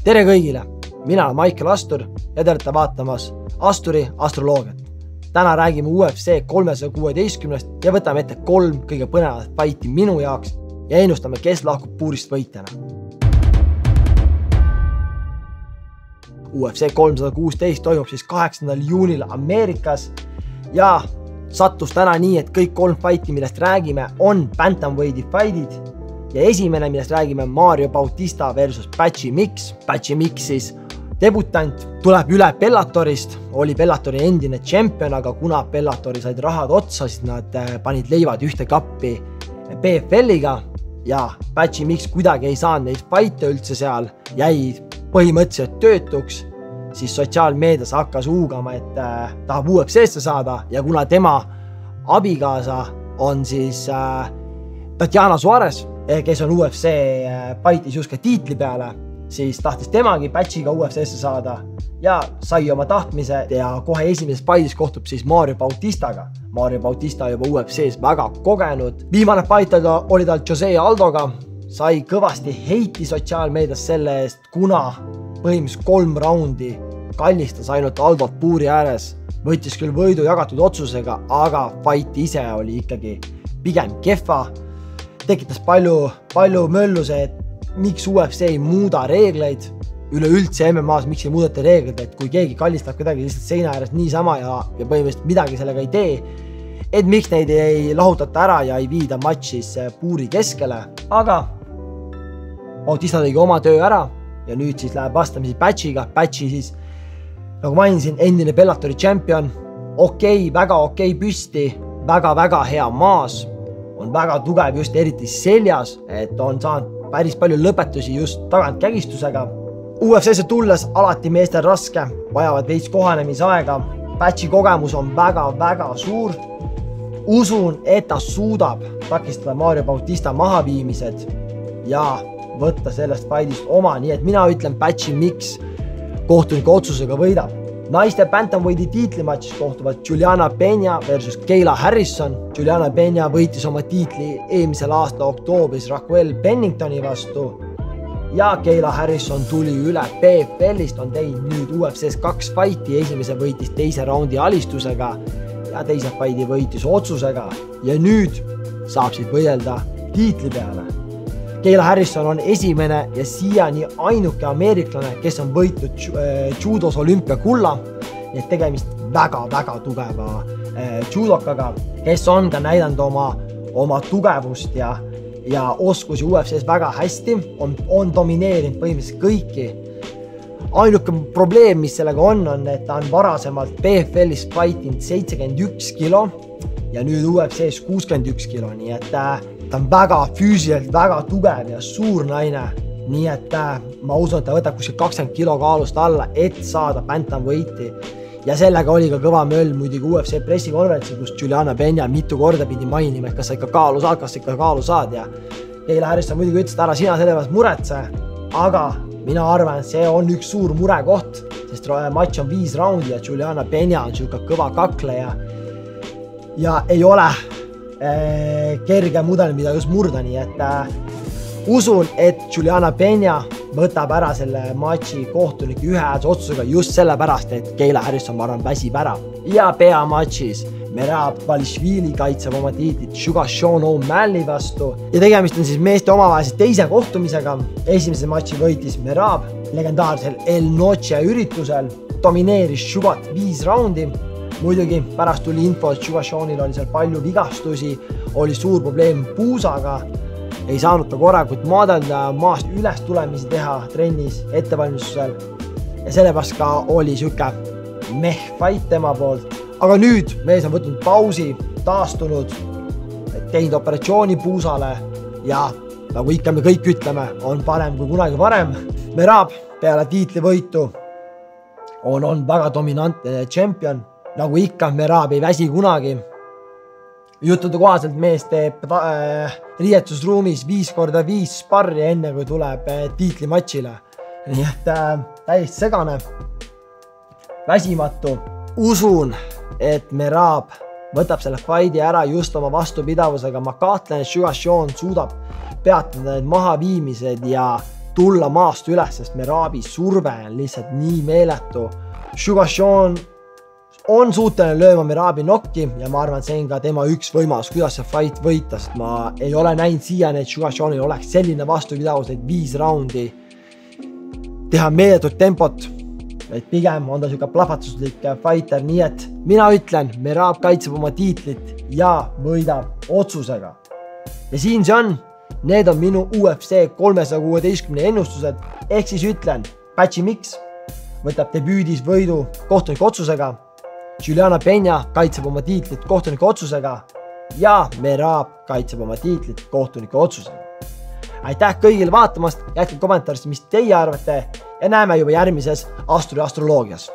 Tere kõigile! Mina olen Maicel Astur ja te olete vaatamas Asturi astroloogiat. Täna räägime UFC 316 ja võtame ette 3 kõige põnevat fighti minu jaoks ja ennustame, kes lahkub puurist võitjana. UFC 316 toimub siis 8. juunil Ameerikas ja sattus täna nii, et kõik 3 fighti, millest räägime, on bantamweight'i fight'id ja esimene, millest räägime, Mario Bautista versus Patchy Mix. Patchy Mix siis debutant, tuleb üle Bellatorist, oli Bellatori endine tšempion, aga kuna Bellatori said rahad otsa, siis nad panid leivad ühte kappi PFL-iga ja Patchy Mix kuidagi ei saanud neid fight'e üldse seal, jäi põhimõtteliselt töötuks, siis sotsiaalmeedias hakkas huugama, et tahab UFC-sse saada ja kuna tema abikaasa on siis Tatiana Suarez, kes on UFC fightis just ka tiitli peale, siis tahtis temagi Patchiga UFC-sse saada ja sai oma tahtmise ja kohe esimeses fightis kohtub siis Mario Bautistaga. Mario Bautista juba UFC-s väga kogenud. Viimane fight oli tal Jose Aldoga, sai kõvasti heiti sotsiaalmeedias selle eest, kuna põhimõtteliselt 3 raundi kallistas ainult Aldot puuri ääres. Võttis küll võidu jagatud otsusega, aga fight ise oli ikkagi pigem kehva. Tekitas palju mölluse, et miks UFC ei muuda reegleid, üleüldse MMA-s, miks ei muudeta reegleid, et kui keegi kallistab kedagi lihtsalt seina ääres niisama ja põhimõtteliselt midagi sellega ei tee, et miks neid ei lahutata ära ja ei viida matšis puuri keskele, aga Bautista tegi oma töö ära ja nüüd siis läheb vastamisi Patchiga. Patchi siis, nagu mainisin, endine Bellatori tšempion, väga okei püsti, väga hea maas, on väga tugev just eriti seljas, et on saanud päris palju lõpetusi just tagantkägistusega. UFC-se tulles alati meestel raske, vajavad veits kohanemisaega. Patchi kogemus on väga suur. Usun, et ta suudab takistada Mario Bautista mahaviimised ja võtta sellest fightist oma, nii et mina ütlen Patchy Mix kohtuniku otsusega võidab. Naiste bantamweight'i tiitlimatšis kohtuvad Juliana Peña versus Kayla Harrison. Juliana Peña võitis oma tiitli eelmisel aasta oktoobris Raquel Penningtoni vastu ja Kayla Harrison tuli üle PFL-ist, on teinud nüüd UFC-s 2 fighti, esimese võitis teise raundi alistusega ja teise fighti võitis otsusega ja nüüd saab siit võidelda tiitli peale. Kayla Harrison on esimene ja siiani ainuke ameeriklane, kes on võitnud judos olümpiakulla, et tegemist väga tugeva judokaga, kes on ka näidanud oma tugevust ja oskusi UFC-s väga hästi, on domineerinud põhimõtteliselt kõiki. Ainuke probleem, mis sellega on, et ta on varasemalt PFL-is fightinud 71 kilo ja nüüd UFC-s 61 kilo, nii et ta on väga füüsiliselt väga tugev ja suur naine, nii et ma usun, et ta võtab kuskil 20 kilo kaalust alla, et saada bantamweight'i. Ja sellega oli ka kõva möll muidugi UFC pressikonverentsi, kus Juliana Peña mitu korda pidi mainima, et kas sa ikka kaalu saad ja Kayla Harrison muidugi ütles, et ära sina selle pärast muretse, aga mina arvan, et see on üks suur murekoht, sest matš on 5 raundi ja Juliana Peña on siuke kõva kakleja ja ei ole kerge mudel, mida just murda, nii et usun, et Juliana Peña võtab ära selle matši kohtuniki ühehäälse otsusega just sellepärast, et Kayla Harrison, ma arvan, väsib ära. Ja peamatšis Merab Dvalishvili kaitseb oma tiitlit Sugar Sean O'Malley vastu ja tegemist on siis meeste omavahelise teise kohtumisega. Esimese matši võitis Merab legendaarsel El Noche üritusel, domineeris Sugat 5 raundi. Muidugi pärast tuli info, et Sugar Seanil oli seal palju vigastusi, oli suur probleem puusaga, ei saanud ta korrakult maadelda, maast üles tulemisi teha trennis, ettevalmistusel ja sellepärast ka oli siuke fight tema poolt. Aga nüüd mees on võtnud pausi, taastunud, teinud operatsiooni puusale ja nagu ikka me kõik ütleme, on parem kui kunagi varem. Merab peale tiitlivõitu on väga dominantne tšempion. Nagu ikka, Merab ei väsi kunagi. Juttude kohaselt mees teeb riietusruumis 5x5 sparri enne, kui tuleb tiitlimatšile. Nii et täiesti segane, väsimatu. Usun, et Merab võtab selle fighti ära just oma vastupidavusega. Ma kahtlen, et Sugar Sean suudab peatada need mahaviimised ja tulla maast üles, sest Merabi surve on lihtsalt nii meeletu. Sugar Sean on suuteline lööma Merabi nokki ja ma arvan, see on ka tema üks võimalus, kuidas see fight võita, sest ma ei ole näinud siiani, et Sugar Seanil oleks selline vastupidavus, et 5 raundi teha meeletut tempot, et pigem on ta siuke plahvatuslik fighter, nii et mina ütlen, Merab kaitseb oma tiitlit ja võidab otsusega. Ja siin see on, need on minu UFC 316 ennustused, ehk siis ütlen, Patchy Mix võtab debüüdis võidu kohtuniku otsusega, Juliana Peña kaitseb oma tiitlit kohtuniku otsusega ja Merab kaitseb oma tiitlit kohtuniku otsusega. Aitäh kõigile vaatamast, jätke kommentaarisse, mis teie arvate ja näeme juba järgmises Asturi astroloogias.